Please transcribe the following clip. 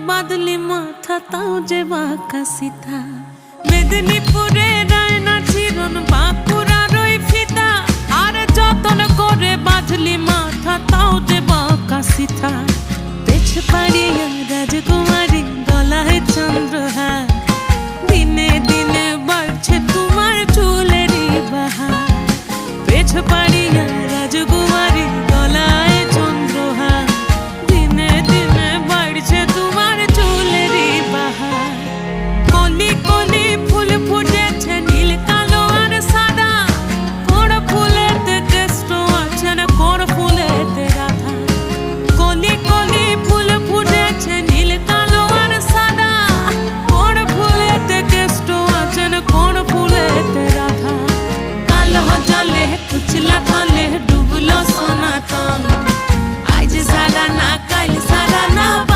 বাদলি মাথা তাও যে বাঁকা সিথা মেদিনীপুরে রায়না চিরন বাঁকুড়ার ওই ফিতা আর যতন করে বাঁধলি মাথা তাও যে বাঁকা সিথা পেছ পায়